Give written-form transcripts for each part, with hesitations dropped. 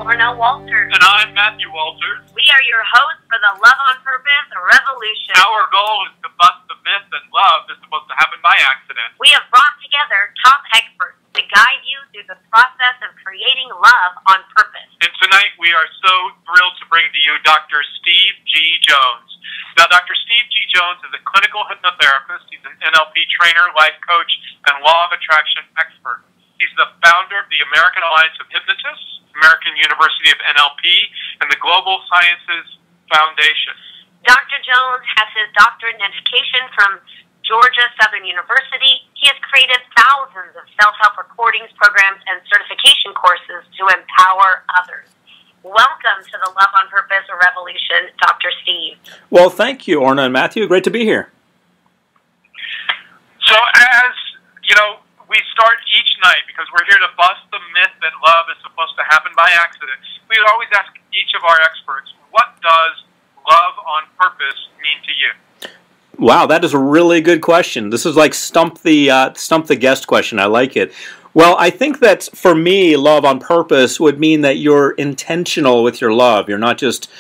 Orna Walters. And I'm Matthew Walters. We are your hosts for the Love on Purpose Revolution. Our goal is to bust the myth that love is supposed to happen by accident. We have brought together top experts to guide you through the process of creating love on purpose. And tonight we are so thrilled to bring to you Dr. Steve G. Jones. Now, Dr. Steve G. Jones is a clinical hypnotherapist. He's an NLP trainer, life coach, and law of attraction expert. He's the founder of the American Alliance of Hypnotists, American University of NLP, and the Global Sciences Foundation. Dr. Jones has his doctorate in education from Georgia Southern University. He has created thousands of self-help recordings, programs, and certification courses to empower others. Welcome to the Love on Purpose Revolution, Dr. Steve. Well, thank you, Orna and Matthew. Great to be here. So as, you know, we start each night, because we're here to bust the myth that love is supposed to happen by accident, we would always ask each of our experts, what does love on purpose mean to you? Wow, that is a really good question. This is like stump the guest question. I like it. Well, I think that for me, love on purpose would mean that you're intentional with your love. You're not just,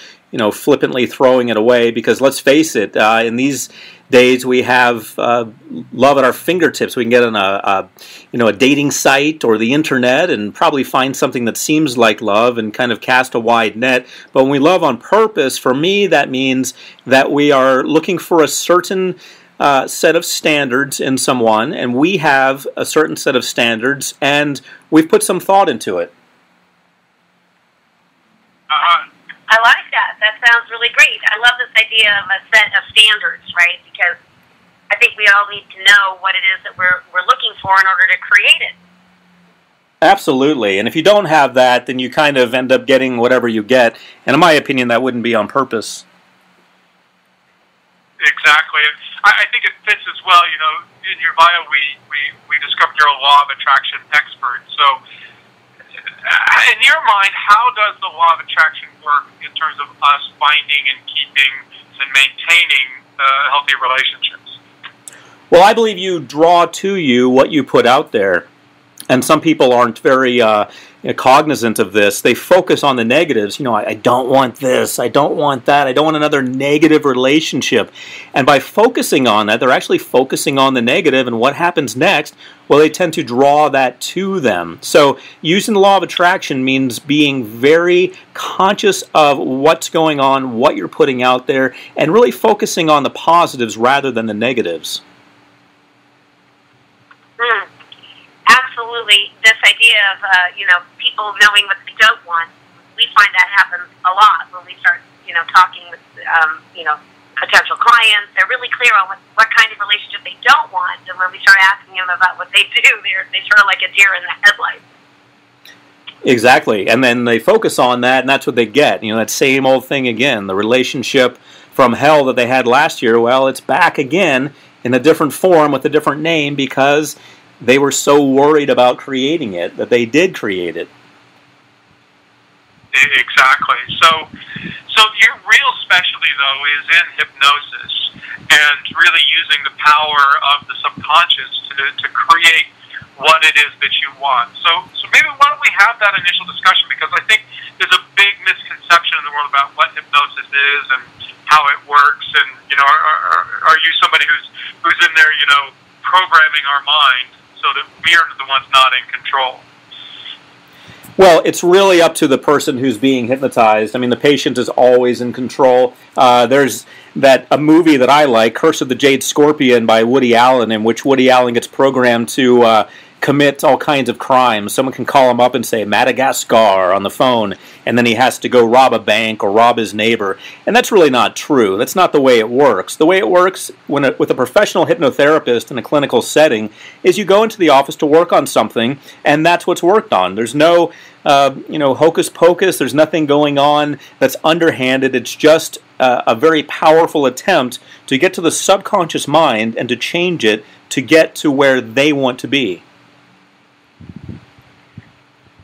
flippantly throwing it away, because let's face it, in these days we have love at our fingertips. We can get on a dating site or the internet and probably find something that seems like love and kind of cast a wide net. But when we love on purpose, for me, that means that we are looking for a certain set of standards in someone, and we have a certain set of standards, and we've put some thought into it. I like that. That sounds really great. I love this idea of a set of standards, right? Because I think we all need to know what it is that we're looking for in order to create it. Absolutely. And if you don't have that, then you kind of end up getting whatever you get. And in my opinion, that wouldn't be on purpose. Exactly. I think it fits as well. In your bio, we discovered you're a law of attraction expert. So, in your mind, how does the law of attraction work in terms of us finding and keeping and maintaining healthy relationships? Well, I believe you draw to you what you put out there. And some people aren't very cognizant of this. They focus on the negatives. I don't want this. I don't want that. I don't want another negative relationship. And by focusing on that, they're actually focusing on the negative. And what happens next? Well, they tend to draw that to them. So using the law of attraction means being very conscious of what's going on, what you're putting out there, and really focusing on the positives rather than the negatives. Absolutely. This idea of, people knowing what they don't want, we find that happens a lot when we start, talking with, potential clients. They're really clear on what kind of relationship they don't want. And when we start asking them about what they do, they're sort of like a deer in the headlights. Exactly. And then they focus on that, and that's what they get. That same old thing again. The relationship from hell that they had last year, well, it's back again in a different form with a different name because they were so worried about creating it that they did create it. Exactly. So your real specialty, though, is in hypnosis and really using the power of the subconscious to create what it is that you want. So maybe why don't we have that initial discussion, because I think there's a big misconception in the world about what hypnosis is and how it works. And are you somebody who's in there, programming our mind so that we're the ones not in control? Well, it's really up to the person who's being hypnotized. I mean, the patient is always in control. There's a movie that I like, Curse of the Jade Scorpion by Woody Allen, in which Woody Allen gets programmed to commit all kinds of crimes. Someone can call him up and say Madagascar on the phone, and then he has to go rob a bank or rob his neighbor. And that's really not true. That's not the way it works. The way it works with a professional hypnotherapist in a clinical setting is you go into the office to work on something, and that's what's worked on. There's no hocus pocus. There's nothing going on that's underhanded. It's just a very powerful attempt to get to the subconscious mind and to change it to get to where they want to be.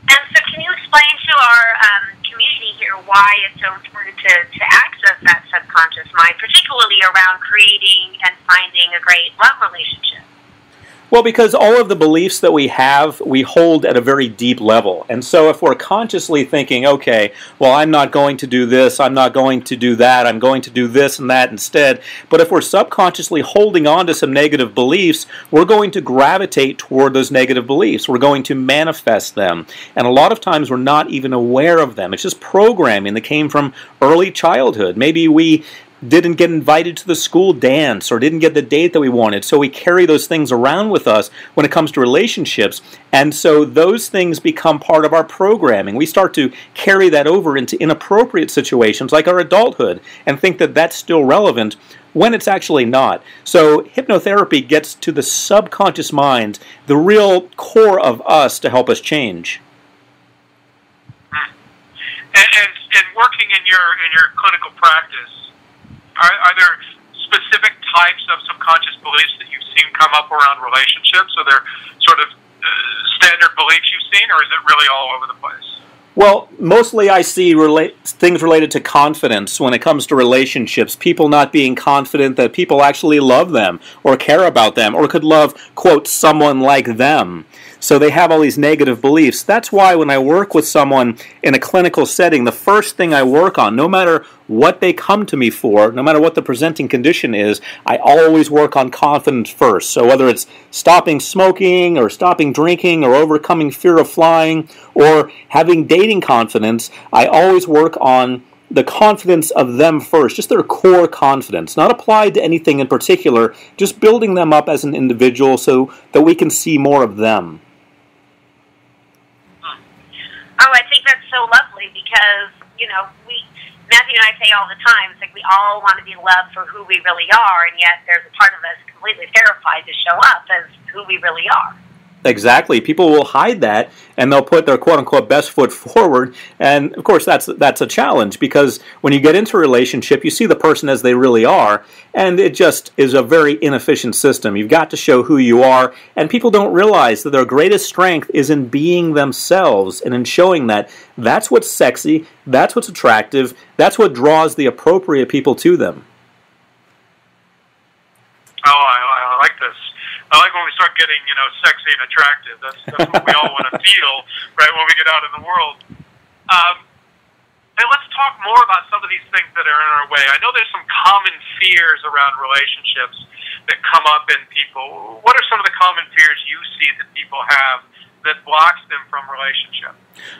And so can you explain to our community here why it's so important to access that subconscious mind, particularly around creating and finding a great love relationship? Well, because all of the beliefs that we have, we hold at a very deep level. And so if we're consciously thinking, okay, well, I'm not going to do this, I'm not going to do that, I'm going to do this and that instead, but if we're subconsciously holding on to some negative beliefs, we're going to gravitate toward those negative beliefs. We're going to manifest them. And a lot of times we're not even aware of them. It's just programming that came from early childhood. Maybe we didn't get invited to the school dance or didn't get the date that we wanted. So we carry those things around with us when it comes to relationships. And so those things become part of our programming. We start to carry that over into inappropriate situations like our adulthood and think that that's still relevant when it's actually not. So hypnotherapy gets to the subconscious mind, the real core of us, to help us change. And working in your clinical practice, are there specific types of subconscious beliefs that you've seen come up around relationships? Are there sort of standard beliefs you've seen, or is it really all over the place? Well, mostly I see things related to confidence when it comes to relationships. People not being confident that people actually love them or care about them or could love, quote, someone like them. So they have all these negative beliefs. That's why when I work with someone in a clinical setting, the first thing I work on, no matter what they come to me for, no matter what the presenting condition is, I always work on confidence first. So whether it's stopping smoking or stopping drinking or overcoming fear of flying or having dating confidence, I always work on the confidence of them first, just their core confidence, not applied to anything in particular, just building them up as an individual so that we can see more of them. Oh, I think that's so lovely because, you know, Matthew and I say all the time, it's like we all want to be loved for who we really are, and yet there's a part of us completely terrified to show up as who we really are. Exactly. People will hide that, and they'll put their quote-unquote best foot forward, and of course that's a challenge because when you get into a relationship, you see the person as they really are, and it just is a very inefficient system. You've got to show who you are, and people don't realize that their greatest strength is in being themselves and in showing that that's what's sexy, that's what's attractive, that's what draws the appropriate people to them. Oh, I like this. I like when we start getting, you know, sexy and attractive. That's what we all want to feel, right, when we get out in the world. And let's talk more about some of these things that are in our way. I know there's some common fears around relationships that come up in people. What are some of the common fears you see that people have that blocks them from relationship?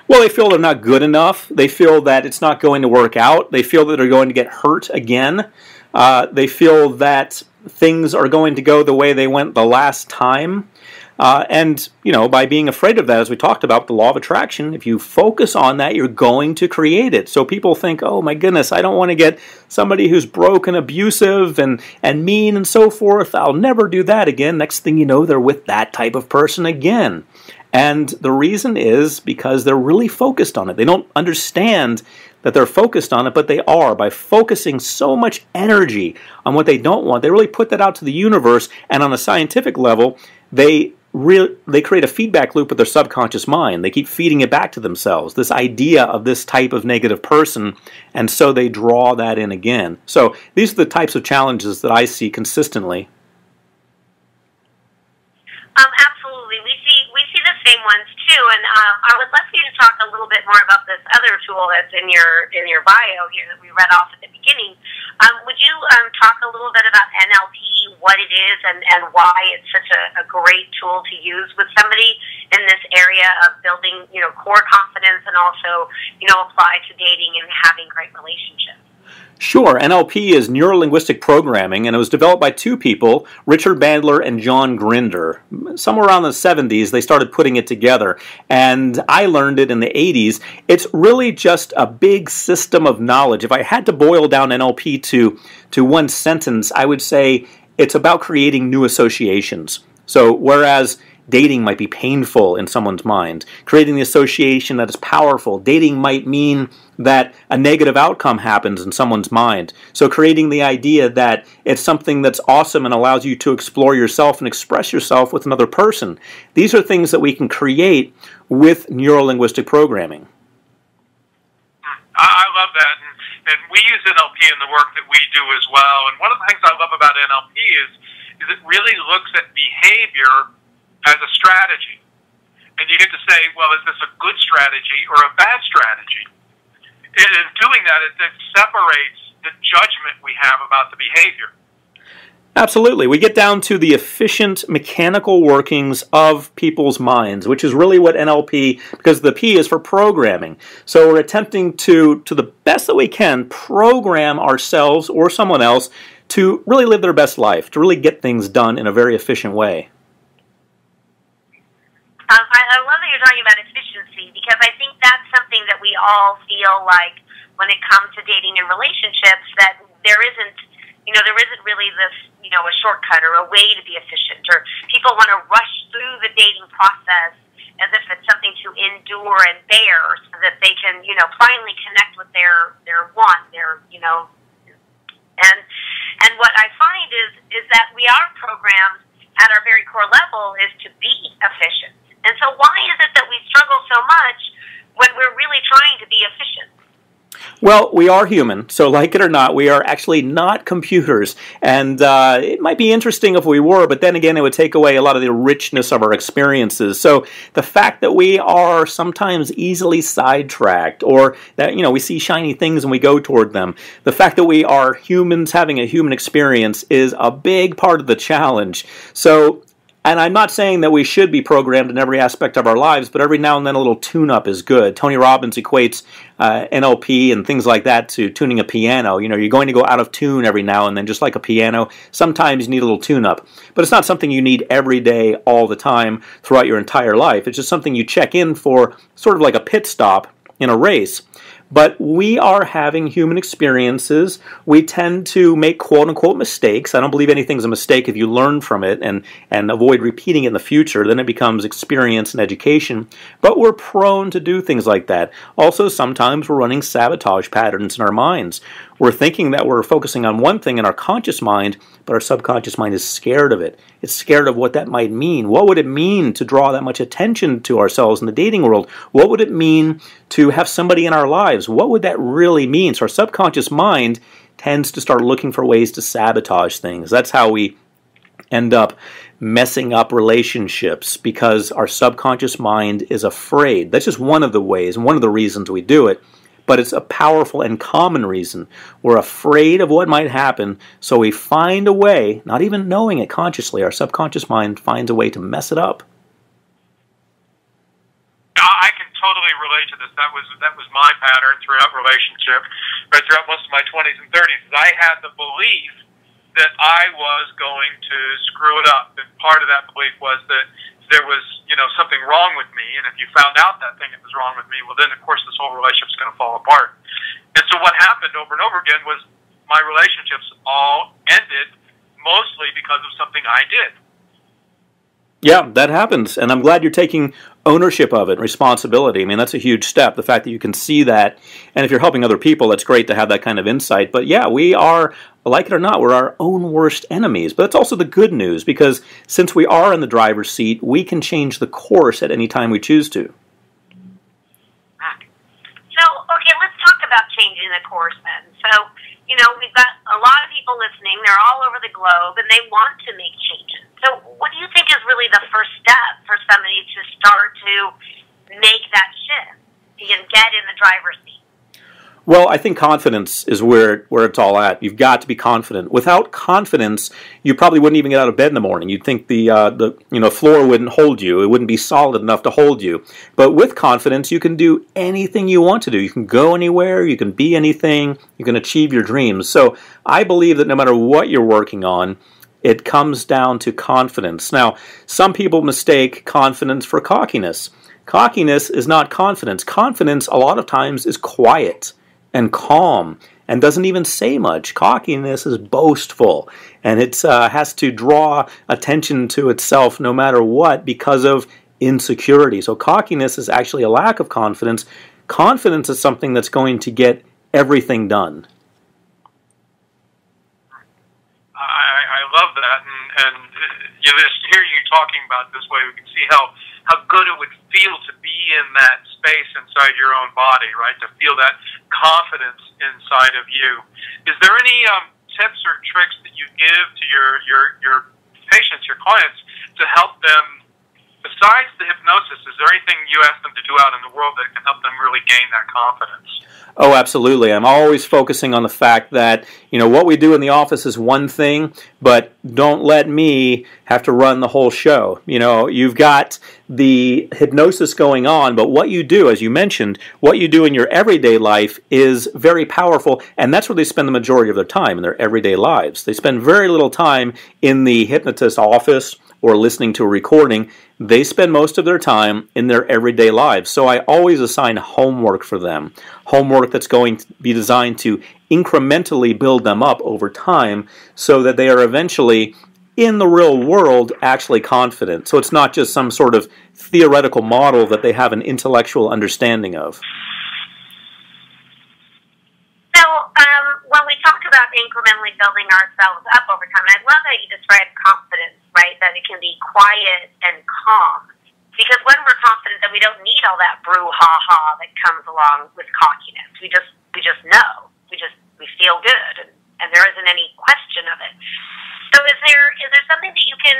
Well, they feel they're not good enough. They feel that it's not going to work out. They feel that they're going to get hurt again. They feel that things are going to go the way they went the last time. And, you know, by being afraid of that, as we talked about, the law of attraction, if you focus on that, you're going to create it. So people think, oh my goodness, I don't want to get somebody who's broken, abusive, and mean and so forth. I'll never do that again. Next thing you know, they're with that type of person again. And the reason is because they're really focused on it. They don't understand that they're focused on it, but they are. By focusing so much energy on what they don't want, they really put that out to the universe, and on a scientific level, they create a feedback loop with their subconscious mind. They keep feeding it back to themselves, this idea of this type of negative person, and so they draw that in again. So these are the types of challenges that I see consistently. Absolutely. We see the same ones too, and I would love for you to talk a little bit more about this other tool that's in your bio here that we read off at the beginning. Would you talk a little bit about NLP, what it is, and why it's such a great tool to use with somebody in this area of building, you know, core confidence and also, you know, apply to dating and having great relationships? Sure. NLP is neuro-linguistic programming, and it was developed by two people, Richard Bandler and John Grinder. Somewhere around the 70s, they started putting it together, and I learned it in the 80s. It's really just a big system of knowledge. If I had to boil down NLP to one sentence, I would say it's about creating new associations. So whereas dating might be painful in someone's mind, creating the association that is powerful. Dating might mean that a negative outcome happens in someone's mind. So creating the idea that it's something that's awesome and allows you to explore yourself and express yourself with another person. These are things that we can create with neuro-linguistic programming. I love that. And we use NLP in the work that we do as well. And one of the things I love about NLP is it really looks at behavior as a strategy. And you get to say, well, is this a good strategy or a bad strategy? And in doing that, it separates the judgment we have about the behavior. Absolutely. We get down to the efficient mechanical workings of people's minds, which is really what NLP, because the P is for programming. So we're attempting to the best that we can, program ourselves or someone else to really live their best life, to really get things done in a very efficient way. I love that you're talking about efficiency, because I think that's something that we all feel like when it comes to dating and relationships, that there isn't really this, a shortcut or a way to be efficient, or people want to rush through the dating process as if it's something to endure and bear so that they can, finally connect with their one, and what I find is that we are programmed at our very core level is to be efficient. And so why is it that we struggle so much when we're really trying to be efficient? Well, we are human, so like it or not, we are actually not computers. And it might be interesting if we were, but then again, it would take away a lot of the richness of our experiences. So the fact that we are sometimes easily sidetracked, or that, we see shiny things and we go toward them, the fact that we are humans having a human experience is a big part of the challenge. So, and I'm not saying that we should be programmed in every aspect of our lives, but every now and then a little tune-up is good. Tony Robbins equates NLP and things like that to tuning a piano. You're going to go out of tune every now and then, just like a piano. Sometimes you need a little tune-up. But it's not something you need every day, all the time, throughout your entire life. It's just something you check in for, sort of like a pit stop in a race. But we are having human experiences. We tend to make quote-unquote mistakes. I don't believe anything's a mistake if you learn from it and avoid repeating it in the future. Then it becomes experience and education. But we're prone to do things like that. Also, sometimes we're running sabotage patterns in our minds. We're thinking that we're focusing on one thing in our conscious mind, but our subconscious mind is scared of it. It's scared of what that might mean. What would it mean to draw that much attention to ourselves in the dating world? What would it mean to have somebody in our lives? What would that really mean? So our subconscious mind tends to start looking for ways to sabotage things. That's how we end up messing up relationships, because our subconscious mind is afraid. That's just one of the ways and one of the reasons we do it. But it's a powerful and common reason. We're afraid of what might happen, so we find a way, not even knowing it consciously, our subconscious mind finds a way to mess it up. I can totally relate to this. That was my pattern throughout relationship, right throughout most of my 20s and 30s. I had the belief that I was going to screw it up, and part of that belief was that there was, something wrong with me, and if you found out that thing that was wrong with me, well, then, of course, this whole relationship's going to fall apart. And so what happened over and over again was my relationships all ended mostly because of something I did. Yeah, that happens, and I'm glad you're taking ownership of it, responsibility. I mean, that's a huge step, the fact that you can see that, and if you're helping other people, that's great to have that kind of insight. But yeah, we are, like it or not, we're our own worst enemies. But that's also the good news, because since we are in the driver's seat, we can change the course at any time we choose to. So, okay, let's talk about changing the course then. So, we've got a lot of people listening. They're all over the globe, and they want to make changes. So what do you think is really the first step for somebody to start to make that shift and get in the driver's seat? Well, I think confidence is where it's all at. You've got to be confident. Without confidence, you probably wouldn't even get out of bed in the morning. You'd think the floor wouldn't hold you. It wouldn't be solid enough to hold you. But with confidence, you can do anything you want to do. You can go anywhere. You can be anything. You can achieve your dreams. So I believe that no matter what you're working on, it comes down to confidence. Now, some people mistake confidence for cockiness. Cockiness is not confidence. Confidence, a lot of times, is quiet and calm and doesn't even say much. Cockiness is boastful, and it has to draw attention to itself no matter what because of insecurity. So cockiness is actually a lack of confidence. Confidence is something that's going to get everything done. I love that, and just hearing you talking about it this way, we can see how good it would feel to be in that space inside your own body, right? To feel that confidence inside of you. Is there any tips or tricks that you give to your patients, your clients, to help them besides the hypnosis, is there anything you ask them to do out in the world that can help them really gain that confidence? Oh, absolutely. I'm always focusing on the fact that, what we do in the office is one thing, but don't let me have to run the whole show. You've got the hypnosis going on, but what you do, as you mentioned, what you do in your everyday life is very powerful, and that's where they spend the majority of their time, in their everyday lives. They spend very little time in the hypnotist's office or listening to a recording. They spend most of their time in their everyday lives. So I always assign homework for them, homework that's going to be designed to incrementally build them up over time so that they are eventually, in the real world, actually confident. So it's not just some sort of theoretical model that they have an intellectual understanding of. So when we talk about incrementally building ourselves up over time, I love how you describe confidence, right? That it can be quiet and calm. Because when we're confident, then we don't need all that brouhaha that comes along with cockiness. We just know. We feel good, and there isn't any question of it. So is there something that you can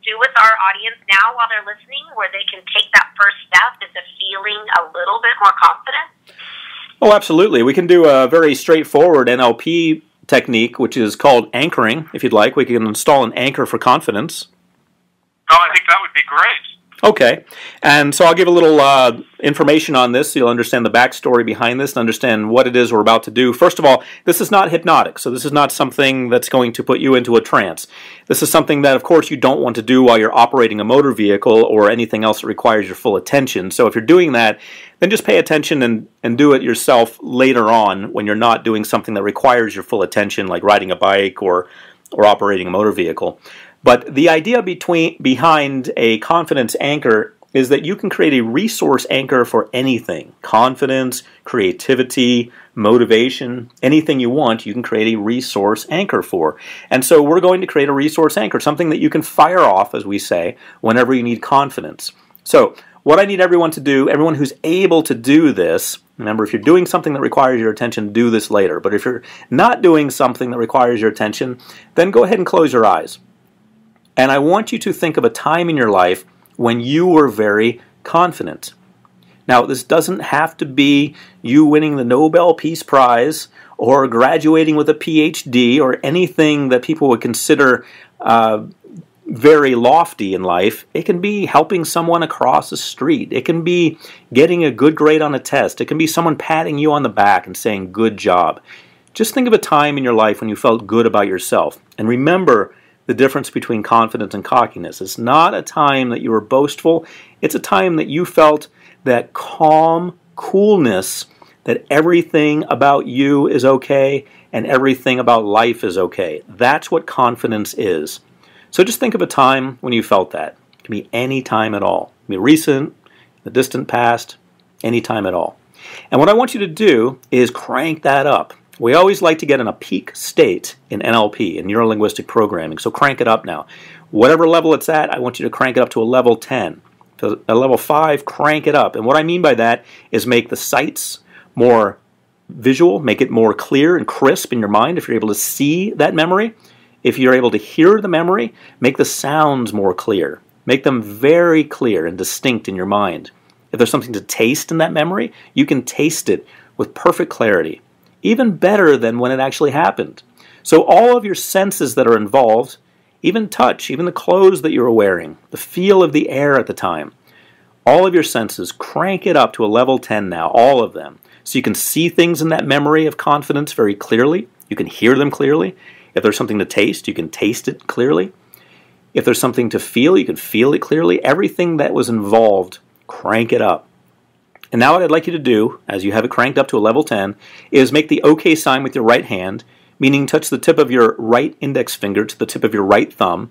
do with our audience now while they're listening, where they can take that first step into feeling a little bit more confident? Oh, absolutely. We can do a very straightforward NLP technique, which is called anchoring. If you'd like, we can install an anchor for confidence. Oh, I think that would be great. Okay, and so I'll give a little information on this so you'll understand the backstory behind this and understand what it is we're about to do. First of all, this is not hypnotic, so this is not something that's going to put you into a trance. This is something that, of course, you don't want to do while you're operating a motor vehicle or anything else that requires your full attention. So if you're doing that, then just pay attention and do it yourself later on when you're not doing something that requires your full attention, like riding a bike or operating a motor vehicle. But the idea behind a confidence anchor is that you can create a resource anchor for anything. Confidence, creativity, motivation, anything you want, you can create a resource anchor for. And so we're going to create a resource anchor, something that you can fire off, as we say, whenever you need confidence. So what I need everyone to do, everyone who's able to do this, remember, if you're doing something that requires your attention, do this later. But if you're not doing something that requires your attention, then go ahead and close your eyes. And I want you to think of a time in your life when you were very confident. Now, this doesn't have to be you winning the Nobel Peace Prize or graduating with a PhD or anything that people would consider very lofty in life. It can be helping someone across the street. It can be getting a good grade on a test. It can be someone patting you on the back and saying, "Good job." Just think of a time in your life when you felt good about yourself. And remember the difference between confidence and cockiness. It's not a time that you were boastful. It's a time that you felt that calm coolness, that everything about you is okay and everything about life is okay. That's what confidence is. So just think of a time when you felt that. It can be any time at all. It can be recent, the distant past, any time at all. And what I want you to do is crank that up. We always like to get in a peak state in NLP, in Neuro-Linguistic Programming, so crank it up now. Whatever level it's at, I want you to crank it up to a level 10. To a level 5, crank it up. And what I mean by that is make the sights more visual, make it more clear and crisp in your mind if you're able to see that memory. If you're able to hear the memory, make the sounds more clear. Make them very clear and distinct in your mind. If there's something to taste in that memory, you can taste it with perfect clarity. Even better than when it actually happened. So all of your senses that are involved, even touch, even the clothes that you were wearing, the feel of the air at the time, all of your senses, crank it up to a level 10 now, all of them. So you can see things in that memory of confidence very clearly. You can hear them clearly. If there's something to taste, you can taste it clearly. If there's something to feel, you can feel it clearly. Everything that was involved, crank it up. And now what I'd like you to do, as you have it cranked up to a level 10, is make the OK sign with your right hand, meaning touch the tip of your right index finger to the tip of your right thumb,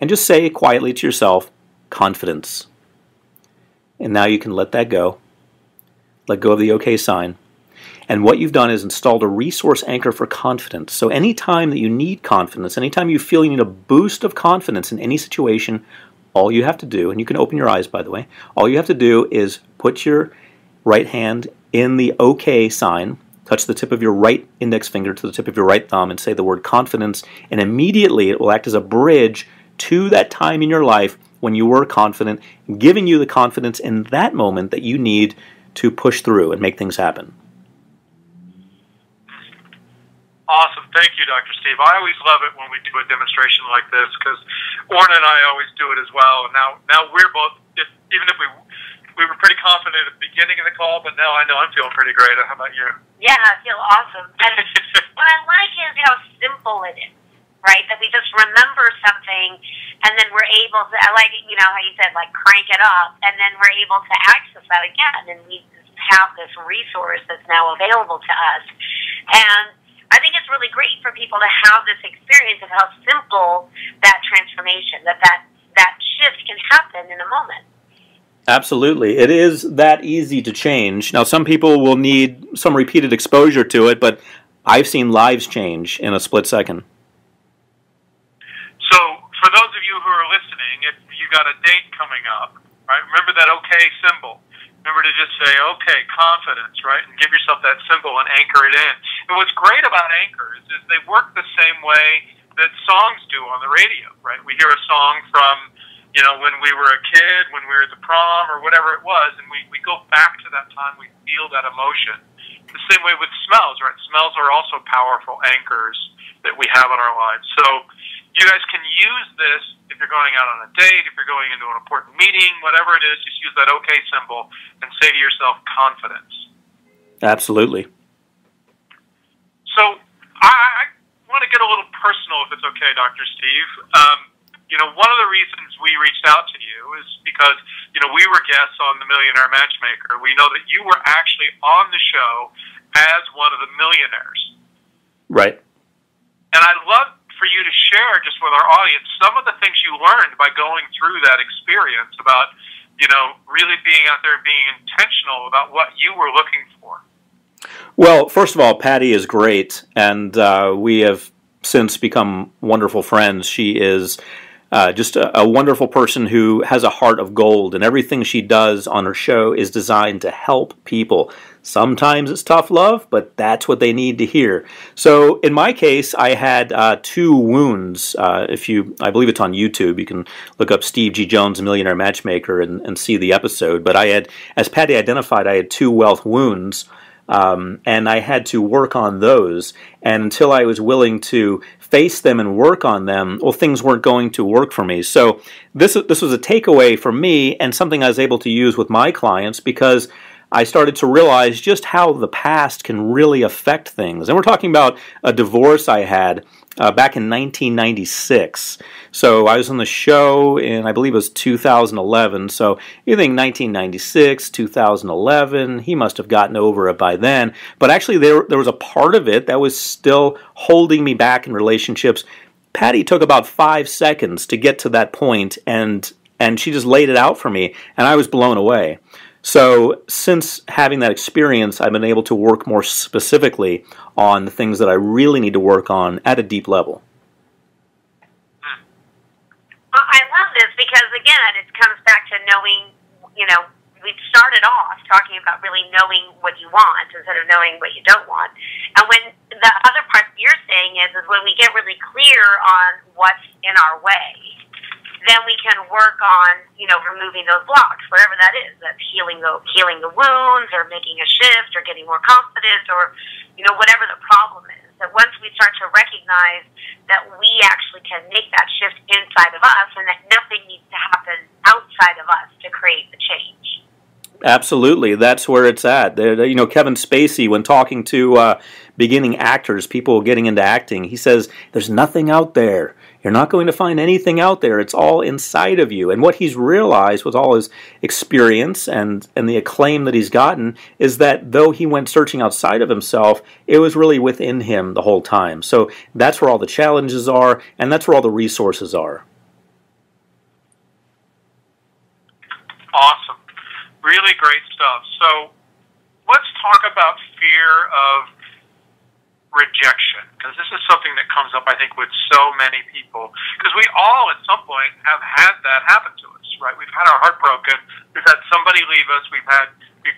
and just say quietly to yourself, confidence. And now you can let that go. Let go of the OK sign. And what you've done is installed a resource anchor for confidence. So any time that you need confidence, anytime you feel you need a boost of confidence in any situation, all you have to do, and you can open your eyes, by the way, all you have to do is put your right hand in the OK sign, touch the tip of your right index finger to the tip of your right thumb, and say the word confidence, and immediately it will act as a bridge to that time in your life when you were confident, giving you the confidence in that moment that you need to push through and make things happen. Awesome. Thank you, Dr. Steve. I always love it when we do a demonstration like this because Orna and I always do it as well. And now we're both, even if we were pretty confident at the beginning of the call, but now I know I'm feeling pretty great. How about you? Yeah, I feel awesome. And what I like is how simple it is, right? That we just remember something and then we're able to, I like, you know, how you said, like, crank it up, and then we're able to access that again. And we have this resource that's now available to us. And I think it's really great for people to have this experience of how simple that transformation, that shift can happen in a moment. Absolutely. It is that easy to change. Now, some people will need some repeated exposure to it, but I've seen lives change in a split second. So, for those of you who are listening, if you got a date coming up, right, remember that okay symbol. Remember to just say, okay, confidence, right, and give yourself that symbol and anchor it in. And what's great about anchors is they work the same way that songs do on the radio, right? We hear a song from, you know, when we were a kid, when we were at the prom, or whatever it was, and we go back to that time, we feel that emotion. The same way with smells, right? Smells are also powerful anchors that we have in our lives. So you guys can use this if you're going out on a date, if you're going into an important meeting, whatever it is, just use that okay symbol and say to yourself, confidence. Absolutely. So I want to get a little personal, if it's okay, Dr. Steve. You know, one of the reasons we reached out to you is because, you know, we were guests on The Millionaire Matchmaker. We know that you were actually on the show as one of the millionaires. Right. And I'd love for you to share just with our audience some of the things you learned by going through that experience about, you know, really being out there and being intentional about what you were looking for. Well, first of all, Patty is great, and we have since become wonderful friends. She is just a wonderful person who has a heart of gold, and everything she does on her show is designed to help people. Sometimes it's tough love, but that's what they need to hear. So in my case, I had 2 wounds. I believe it's on YouTube. You can look up Steve G. Jones, Millionaire Matchmaker, and see the episode. But I had, as Patty identified, I had 2 wealth wounds. And I had to work on those, and until I was willing to face them and work on them, well, things weren't going to work for me. So this was a takeaway for me and something I was able to use with my clients because I started to realize just how the past can really affect things. And we're talking about a divorce I had back in 1996. So I was on the show in, I believe it was 2011. So you think 1996, 2011, he must have gotten over it by then. But actually there was a part of it that was still holding me back in relationships. Patty took about 5 seconds to get to that point, and she just laid it out for me, and I was blown away. So since having that experience, I've been able to work more specifically on the things that I really need to work on at a deep level. Well, I love this because, again, it comes back to knowing, you know, we started off talking about really knowing what you want instead of knowing what you don't want. And when the other part you're saying is when we get really clear on what's in our way, then we can work on, you know, removing those blocks, whatever that is. That's healing the wounds, or making a shift, or getting more confident, or, you know, whatever the problem is. That once we start to recognize that we actually can make that shift inside of us, and that nothing needs to happen outside of us to create the change. Absolutely, that's where it's at. You know, Kevin Spacey, when talking to beginning actors, people getting into acting, he says, "There's nothing out there. You're not going to find anything out there. It's all inside of you." And what he's realized with all his experience and the acclaim that he's gotten is that though he went searching outside of himself, it was really within him the whole time. So that's where all the challenges are, and that's where all the resources are. Awesome. Really great stuff. So let's talk about fear of rejection, because this is something that comes up, I think, with so many people, because we all at some point have had that happen to us, right? We've had our heart broken, we've had somebody leave us, we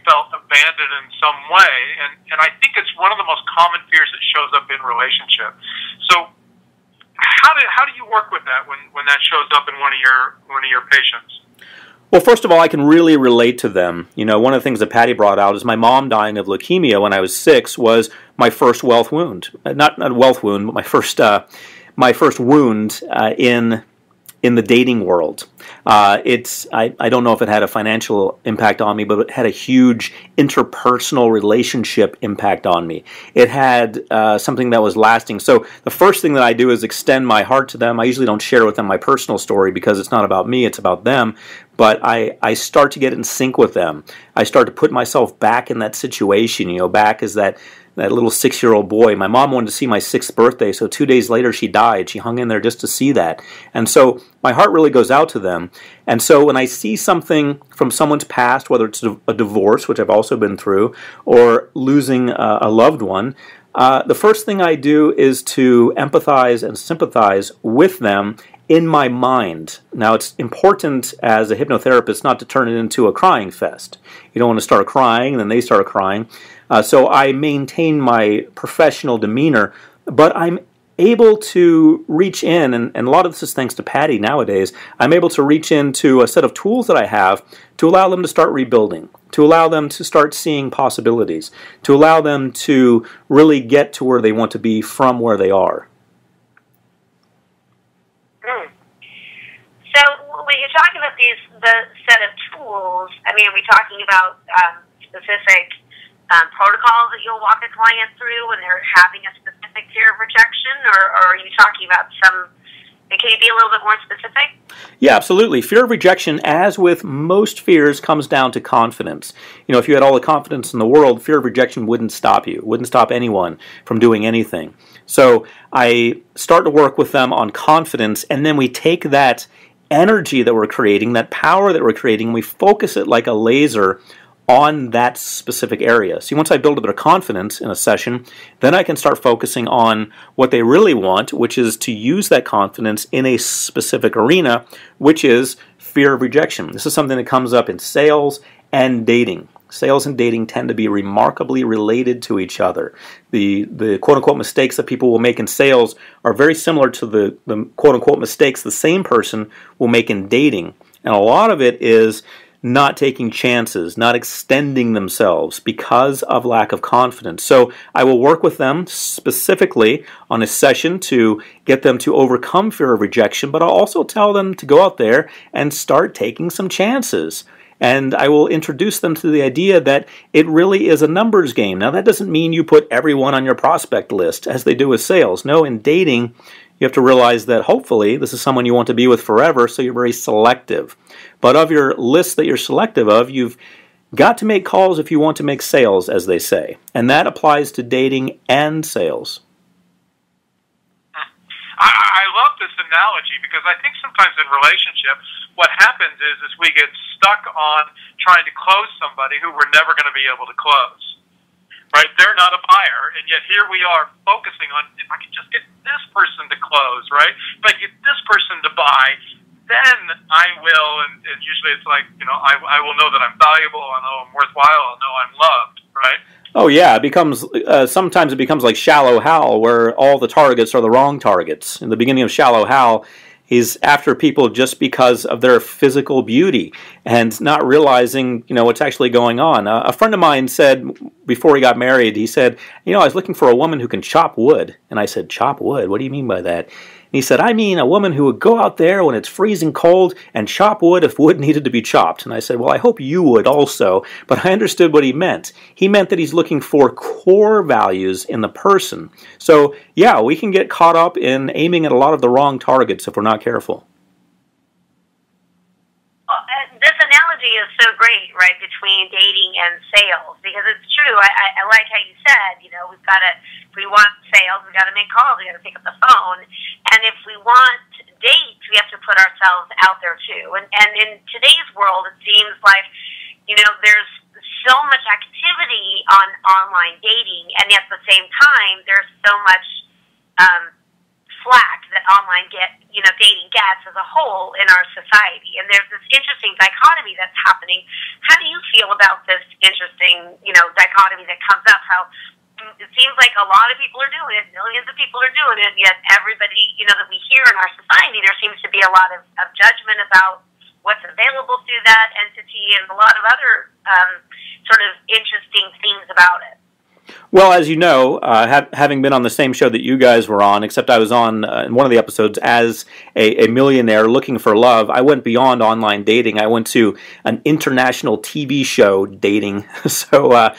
felt abandoned in some way, and I think it's one of the most common fears that shows up in relationship. So how do you work with that when that shows up in one of your patients? Well, first of all, I can really relate to them. You know, one of the things that Patty brought out is my mom dying of leukemia when I was 6 was my first wealth wound. Not a wealth wound, but my first wound in the dating world. I don't know if it had a financial impact on me, but it had a huge interpersonal relationship impact on me. It had something that was lasting. So the first thing that I do is extend my heart to them. I usually don't share with them my personal story because it's not about me, it's about them. But I start to get in sync with them. I start to put myself back in that situation, you know, back as that little 6-year-old boy. My mom wanted to see my 6th birthday, so 2 days later she died. She hung in there just to see that. And so my heart really goes out to them. And so when I see something from someone's past, whether it's a divorce, which I've also been through, or losing a loved one, the first thing I do is to empathize and sympathize with them in my mind. Now, it's important as a hypnotherapist not to turn it into a crying fest. You don't want to start crying, and then they start crying. So I maintain my professional demeanor, but I'm able to reach in, and a lot of this is thanks to Patty nowadays, I'm able to reach into a set of tools that I have to allow them to start rebuilding, to allow them to start seeing possibilities, to allow them to really get to where they want to be from where they are. So when you're talking about the set of tools, I mean, are we talking about specific protocols that you'll walk a client through when they're having a specific fear of rejection, or are you talking about some? Can you be a little bit more specific? Yeah, absolutely. Fear of rejection, as with most fears, comes down to confidence. You know, if you had all the confidence in the world, fear of rejection wouldn't stop you, wouldn't stop anyone from doing anything. So I start to work with them on confidence, and then we take that energy that we're creating, that power that we're creating, and we focus it like a laser on that specific area. See, once I build up their confidence in a session, then I can start focusing on what they really want, which is to use that confidence in a specific arena, which is fear of rejection. This is something that comes up in sales and dating. Sales and dating tend to be remarkably related to each other. The quote-unquote mistakes that people will make in sales are very similar to the quote-unquote mistakes the same person will make in dating. And a lot of it is not taking chances, not extending themselves because of lack of confidence. So I will work with them specifically on a session to get them to overcome fear of rejection, but I'll also tell them to go out there and start taking some chances. And I will introduce them to the idea that it really is a numbers game. Now, that doesn't mean you put everyone on your prospect list, as they do with sales. No, in dating, you have to realize that hopefully this is someone you want to be with forever, so you're very selective. But of your list that you're selective of, you've got to make calls if you want to make sales, as they say. And that applies to dating and sales. I love this analogy because I think sometimes in relationships, what happens is we get stuck on trying to close somebody who we're never going to be able to close. Right? They're not a buyer, and yet here we are focusing on, if I can just get this person to close, right? If I get this person to buy, then I will, and usually it's like, you know, I will know that I'm valuable, I know I'm worthwhile, I'll know I'm loved, right? Oh yeah, it becomes sometimes it becomes like Shallow Hal, where all the targets are the wrong targets. In the beginning of Shallow Hal, he's after people just because of their physical beauty and not realizing, you know, what's actually going on. A friend of mine said before he got married, he said, you know, I was looking for a woman who can chop wood. And I said, chop wood? What do you mean by that? And he said, I mean a woman who would go out there when it's freezing cold and chop wood if wood needed to be chopped. And I said, well, I hope you would also. But I understood what he meant. He meant that he's looking for core values in the person. So, yeah, we can get caught up in aiming at a lot of the wrong targets if we're not careful. This analogy is so great, right, between dating and sales, because it's true. I like how you said, you know, we've got to, if we want sales, we've got to make calls, we've got to pick up the phone, and if we want dates, we have to put ourselves out there too. And in today's world, it seems like, you know, there's so much activity on online dating, and yet at the same time, there's so much slack that online dating gets as a whole in our society. And there's this interesting dichotomy that's happening. How do you feel about this interesting, you know, dichotomy that comes up? How it seems like a lot of people are doing it, millions of people are doing it, yet everybody, that we hear in our society, there seems to be a lot of judgment about what's available through that entity and a lot of other sort of interesting things about it. Well, as you know, having been on the same show that you guys were on, except I was on in one of the episodes as a millionaire looking for love, I went beyond online dating. I went to an international TV show dating. So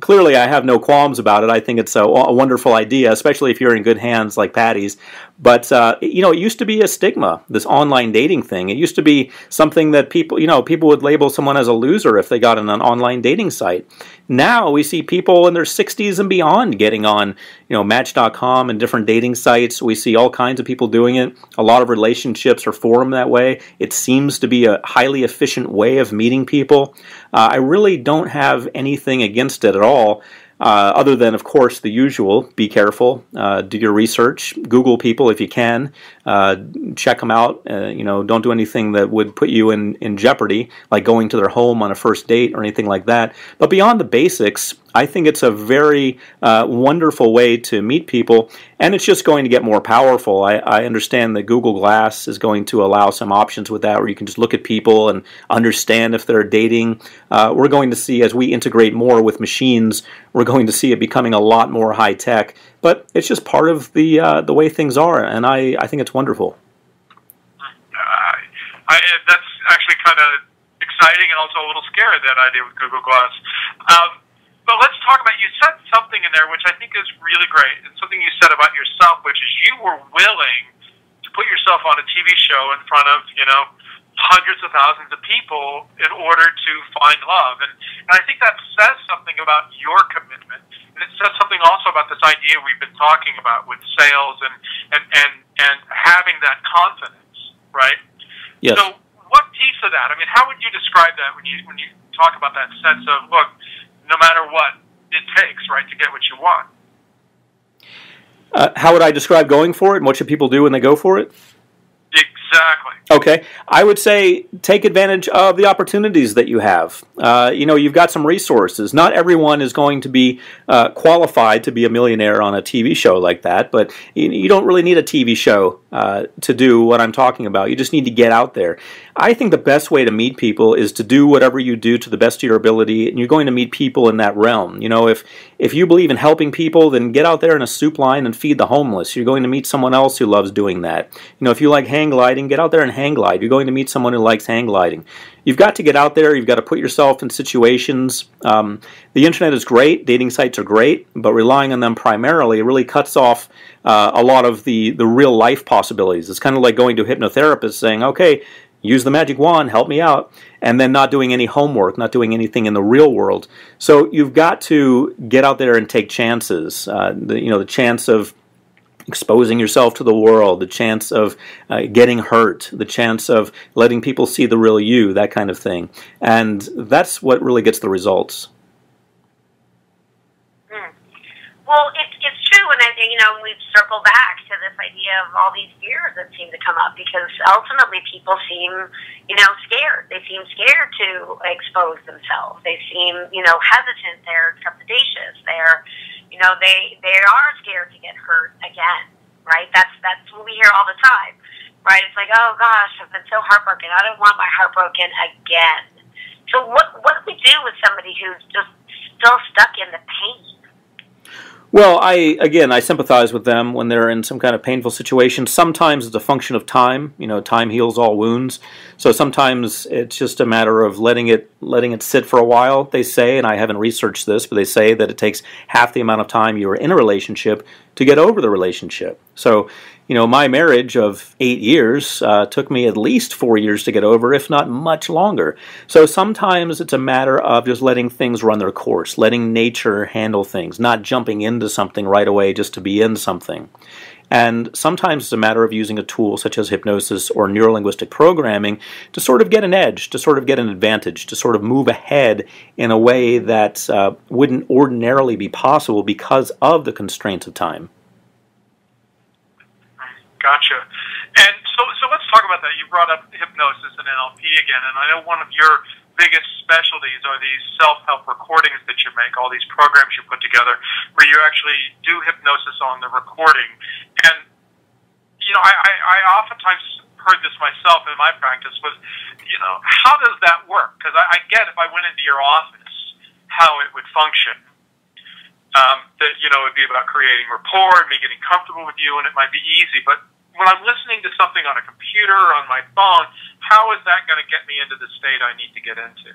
clearly I have no qualms about it. I think it's a wonderful idea, especially if you're in good hands like Patty's. But, it used to be a stigma, this online dating thing. It used to be something that people would label someone as a loser if they got on an online dating site. Now we see people in their 60s and beyond getting on, Match.com and different dating sites. We see all kinds of people doing it. A lot of relationships are formed that way. It seems to be a highly efficient way of meeting people. I really don't have anything against it at all. Other than, of course, the usual, be careful, do your research, Google people if you can, check them out, don't do anything that would put you in jeopardy, like going to their home on a first date or anything like that. But beyond the basics, I think it's a very wonderful way to meet people, and it's just going to get more powerful. I understand that Google Glass is going to allow some options with that, where you can just look at people and understand if they're dating. We're going to see, as we integrate more with machines, we're going to see it becoming a lot more high-tech. But it's just part of the way things are, and I think it's wonderful. That's actually kind of exciting and also a little scary, that idea with Google Glass. But let's talk about, you said something in there which I think is really great, and something you said about yourself, which is you were willing to put yourself on a TV show in front of, hundreds of thousands of people in order to find love. And I think that says something about your commitment. And it says something also about this idea we've been talking about with sales and having that confidence, right? Yes. So what piece of that, how would you describe that when you talk about that sense of, look, no matter what it takes, right, to get what you want? How would I describe going for it, and what should people do when they go for it? Exactly. Okay. I would say take advantage of the opportunities that you have. You've got some resources. Not everyone is going to be qualified to be a millionaire on a TV show like that, but you don't really need a TV show to do what I'm talking about. You just need to get out there. I think the best way to meet people is to do whatever you do to the best of your ability, and you're going to meet people in that realm. If you believe in helping people, then get out there in a soup line and feed the homeless. You're going to meet someone else who loves doing that. If you like hang gliding, get out there and hang glide. You're going to meet someone who likes hang gliding. You've got to get out there. You've got to put yourself in situations. The internet is great. Dating sites are great, but relying on them primarily really cuts off a lot of the real life possibilities. It's kind of like going to a hypnotherapist saying, okay, use the magic wand, help me out, and then not doing any homework, not doing anything in the real world. So you've got to get out there and take chances. The chance of exposing yourself to the world, the chance of getting hurt, the chance of letting people see the real you, that kind of thing. And that's what really gets the results. Well, it's true, and we've circled back to this idea of all these fears that seem to come up, because ultimately people seem, scared. They seem scared to expose themselves. They seem, hesitant. They're trepidatious. They are scared to get hurt again, right? That's what we hear all the time, right? It's like, oh gosh, I've been so heartbroken. I don't want my heart broken again. So what do we do with somebody who's just still stuck in the pain? Well, I sympathize with them when they're in some kind of painful situation. Sometimes it's a function of time. Time heals all wounds. So sometimes it's just a matter of letting it sit for a while. They say, and I haven't researched this, but they say that it takes half the amount of time you were in a relationship to get over the relationship. So, my marriage of 8 years took me at least 4 years to get over, if not much longer. So sometimes it's a matter of just letting things run their course, letting nature handle things, not jumping into something right away just to be in something. And sometimes it's a matter of using a tool such as hypnosis or neurolinguistic programming to sort of get an edge, to sort of get an advantage, to sort of move ahead in a way that wouldn't ordinarily be possible because of the constraints of time. Gotcha. And so let's talk about that. You brought up hypnosis and NLP again, and I know one of your biggest specialties are these self-help recordings that you make, all these programs you put together where you actually do hypnosis on the recording. And, I oftentimes heard this myself in my practice was, how does that work? Because I get if I went into your office how it would function. That, it would be about creating rapport and me getting comfortable with you, and it might be easy. But when I'm listening to something on a computer or on my phone, how is that going to get me into the state I need to get into?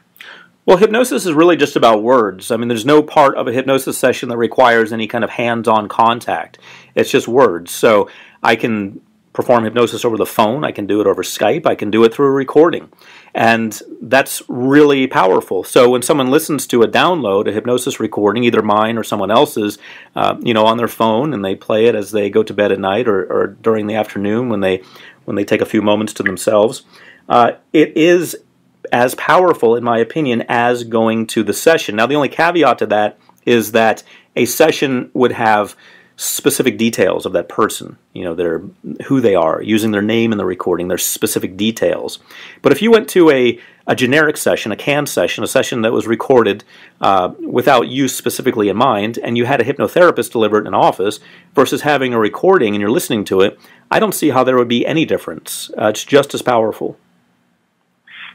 Well, hypnosis is really just about words. I mean, there's no part of a hypnosis session that requires any kind of hands-on contact. It's just words. So I can perform hypnosis over the phone, I can do it over Skype, I can do it through a recording. And that's really powerful. So when someone listens to a download, a hypnosis recording, either mine or someone else's, on their phone, and they play it as they go to bed at night or during the afternoon when they take a few moments to themselves, it is as powerful, in my opinion, as going to the session. Now, the only caveat to that is that a session would have specific details of that person, who they are, using their name in the recording, their specific details. But if you went to a generic session, a canned session, a session that was recorded without you specifically in mind, and you had a hypnotherapist deliver it in an office versus having a recording and you're listening to it, I don't see how there would be any difference. It's just as powerful.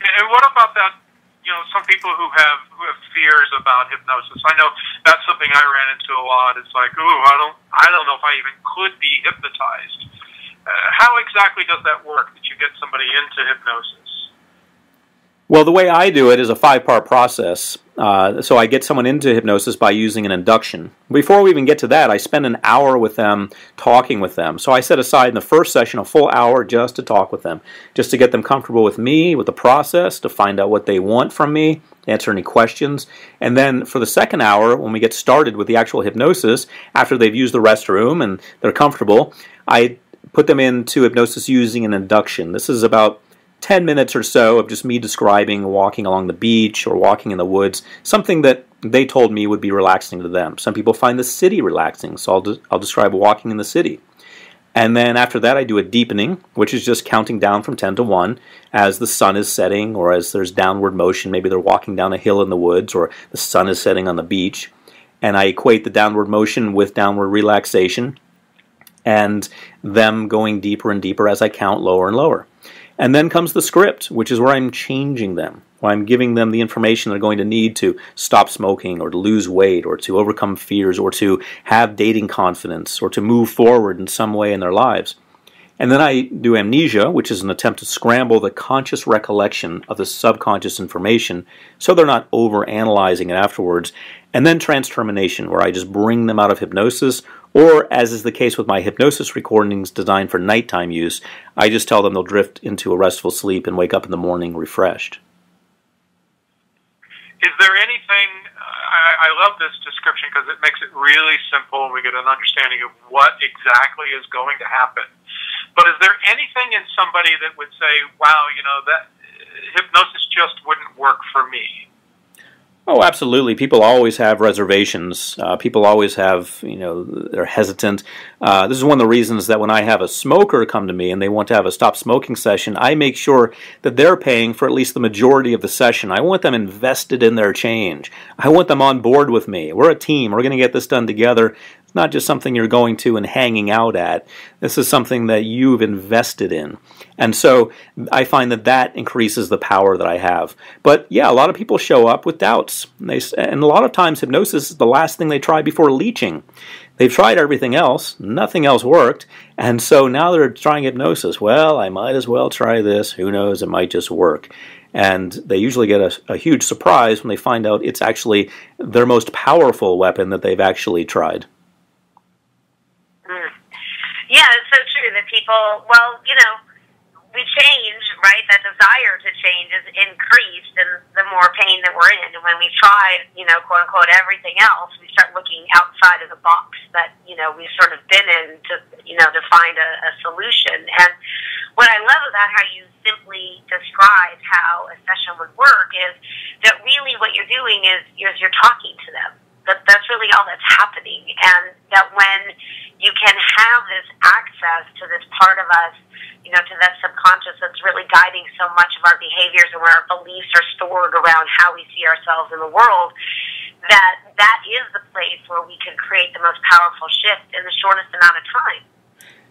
And what about that? Some people who have fears about hypnosis. I know that's something I ran into a lot. It's like, I don't know if I even could be hypnotized. How exactly does that work? That you get somebody into hypnosis? Well, the way I do it is a 5-part process. So I get someone into hypnosis by using an induction. Before we even get to that, I spend an hour with them, talking with them. So I set aside in the first session a full hour just to talk with them, just to get them comfortable with me, with the process, to find out what they want from me, answer any questions. And then for the second hour, when we get started with the actual hypnosis, after they've used the restroom and they're comfortable, I put them into hypnosis using an induction. This is about 10 minutes or so of just me describing walking along the beach or walking in the woods, something that they told me would be relaxing to them. Some people find the city relaxing, so I'll describe walking in the city. And then after that I do a deepening, which is just counting down from 10 to 1 as the sun is setting or as there's downward motion. Maybe they're walking down a hill in the woods or the sun is setting on the beach. And I equate the downward motion with downward relaxation and them going deeper and deeper as I count lower and lower. And then comes the script, which is where I'm changing them, where I'm giving them the information they're going to need to stop smoking or to lose weight or to overcome fears or to have dating confidence or to move forward in some way in their lives. And then I do amnesia, which is an attempt to scramble the conscious recollection of the subconscious information so they're not overanalyzing it afterwards. And then transtermination, where I just bring them out of hypnosis, or as is the case with my hypnosis recordings designed for nighttime use, I just tell them they'll drift into a restful sleep and wake up in the morning refreshed. Is there anything, I love this description because it makes it really simple and we get an understanding of what exactly is going to happen. But is there anything in somebody that would say, wow, that hypnosis just wouldn't work for me? Oh, absolutely. People always have reservations. People always have, they're hesitant. This is one of the reasons that when I have a smoker come to me and they want to have a stop smoking session, I make sure that they're paying for at least the majority of the session. I want them invested in their change. I want them on board with me. We're a team. We're going to get this done together. It's not just something you're going to and hanging out at. This is something that you've invested in. And so I find that increases the power that I have. But yeah, a lot of people show up with doubts. And a lot of times hypnosis is the last thing they try before leeching. They've tried everything else. Nothing else worked. And so now they're trying hypnosis. Well, I might as well try this. Who knows? It might just work. And they usually get a huge surprise when they find out it's actually their most powerful weapon that they've actually tried. Yeah, it's so true that people, we change, right? That desire to change is increased and the more pain that we're in. And when we try, quote unquote, everything else, we start looking outside of the box that, we've sort of been in to find a solution. And what I love about how you simply described how a session would work is that really what you're doing is you're talking to them. That's really all that's happening. And that when you can have this access to this part of us to that subconscious that's really guiding so much of our behaviors and where our beliefs are stored around how we see ourselves in the world, that is the place where we can create the most powerful shift in the shortest amount of time.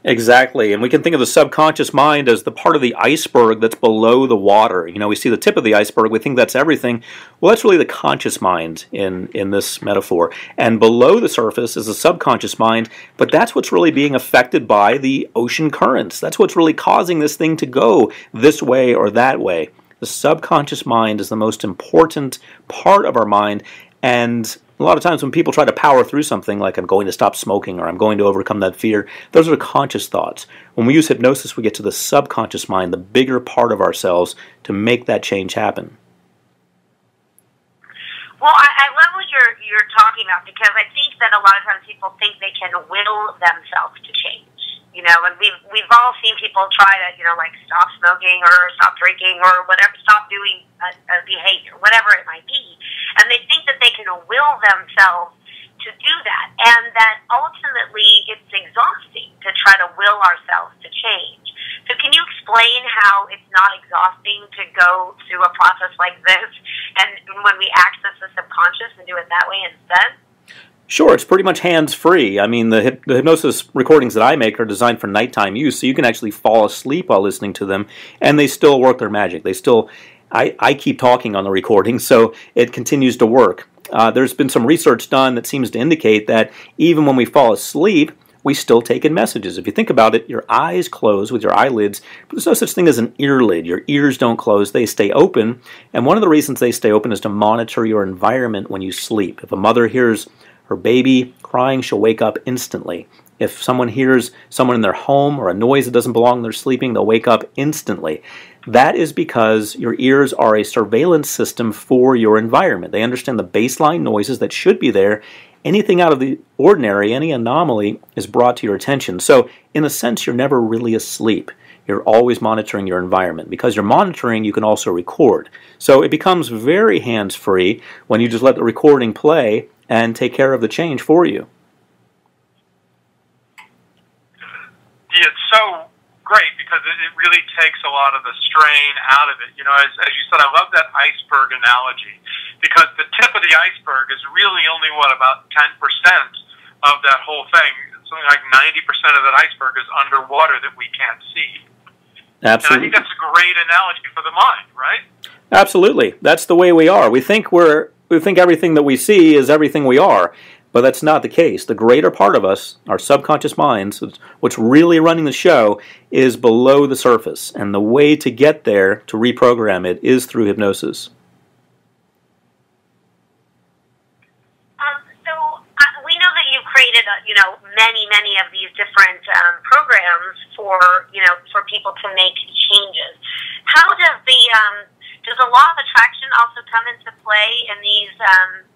Exactly, and we can think of the subconscious mind as the part of the iceberg that's below the water. We see the tip of the iceberg, we think that's everything. Well, that's really the conscious mind in this metaphor. And below the surface is the subconscious mind, but that's what's really being affected by the ocean currents. That's what's really causing this thing to go this way or that way. The subconscious mind is the most important part of our mind, and a lot of times when people try to power through something like I'm going to stop smoking or I'm going to overcome that fear, those are conscious thoughts. When we use hypnosis, we get to the subconscious mind, the bigger part of ourselves, to make that change happen. Well, I love what you're talking about, because I think that a lot of times people think they can will themselves to change. And we've all seen people try to, like stop smoking or stop drinking or whatever, stop doing a behavior, whatever it might be. And they think that they can will themselves to do that. And that ultimately it's exhausting to try to will ourselves to change. So can you explain how it's not exhausting to go through a process like this, and when we access the subconscious and do it that way instead? Sure, it's pretty much hands-free. I mean, the hypnosis recordings that I make are designed for nighttime use, so you can actually fall asleep while listening to them, and they still work their magic. They still, I keep talking on the recording, so it continues to work. There's been some research done that seems to indicate that even when we fall asleep, we still take in messages. If you think about it, your eyes close with your eyelids, but there's no such thing as an earlid. Your ears don't close, they stay open, and one of the reasons they stay open is to monitor your environment when you sleep. If a mother hears her baby crying, she'll wake up instantly. If someone hears someone in their home or a noise that doesn't belong, they're sleeping, they'll wake up instantly. That is because your ears are a surveillance system for your environment. They understand the baseline noises that should be there. Anything out of the ordinary, any anomaly, is brought to your attention. So, in a sense, you're never really asleep. You're always monitoring your environment. Because you're monitoring, you can also record. So it becomes very hands-free when you just let the recording play and take care of the change for you. Yeah, it's so great because it really takes a lot of the strain out of it. As you said, I love that iceberg analogy, because the tip of the iceberg is really only, about 10% of that whole thing. Something like 90% of that iceberg is underwater that we can't see. Absolutely. And I think that's a great analogy for the mind, right? Absolutely. That's the way we are. We think everything that we see is everything we are, but that's not the case. The greater part of us, our subconscious minds, what's really running the show, is below the surface, and the way to get there, to reprogram it, is through hypnosis. We know that you've created, many of these different programs for people to make changes. How does does the law of attraction also come into play in these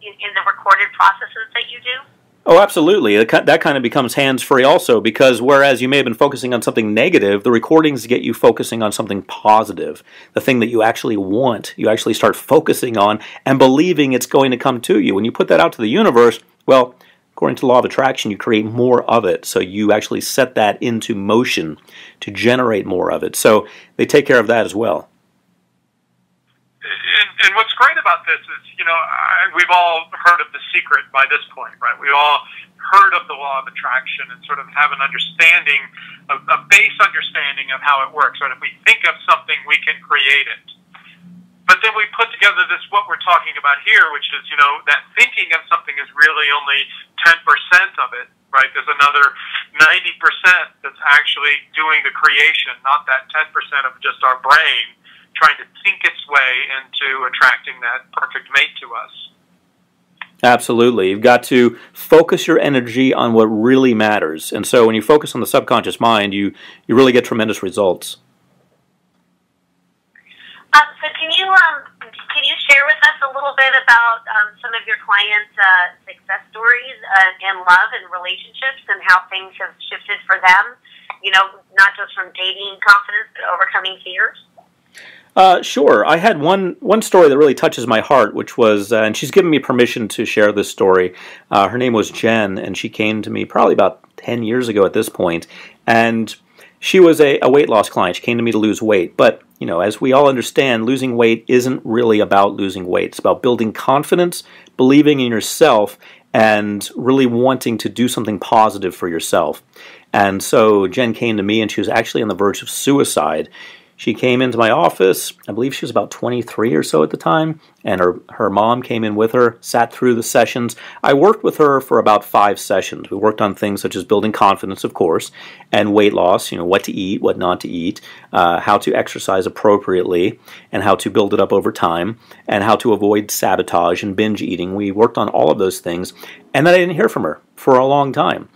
in the recorded processes that you do? Oh, absolutely. That kind of becomes hands-free also, because whereas you may have been focusing on something negative, the recordings get you focusing on something positive, the thing that you actually want, you actually start focusing on and believing it's going to come to you. When you put that out to the universe, well, according to the law of attraction, you create more of it, so you actually set that into motion to generate more of it. So they take care of that as well. And what's great about this is, we've all heard of The Secret by this point, right? We all heard of the law of attraction and sort of have an understanding, a base understanding of how it works, right? If we think of something, we can create it. But then we put together what we're talking about here, which is, that thinking of something is really only 10% of it, right? There's another 90% that's actually doing the creation, not that 10% of just our brain trying to think its way into attracting that perfect mate to us. Absolutely. You've got to focus your energy on what really matters. And so when you focus on the subconscious mind, you really get tremendous results. So can you share with us a little bit about some of your clients' success stories in love and relationships and how things have shifted for them? Not just from dating confidence, but overcoming fears? Sure. I had one story that really touches my heart, which was, and she's given me permission to share this story. Her name was Jen, and she came to me probably about 10 years ago at this point. And She was a weight loss client. She came to me to lose weight. But, as we all understand, losing weight isn't really about losing weight. It's about building confidence, believing in yourself, and really wanting to do something positive for yourself. And so Jen came to me, and she was actually on the verge of suicide. She came into my office. I believe she was about 23 or so at the time, and her mom came in with her, sat through the sessions. I worked with her for about 5 sessions. We worked on things such as building confidence, of course, and weight loss, what to eat, what not to eat, how to exercise appropriately, and how to build it up over time, and how to avoid sabotage and binge eating. We worked on all of those things, and then I didn't hear from her for a long time.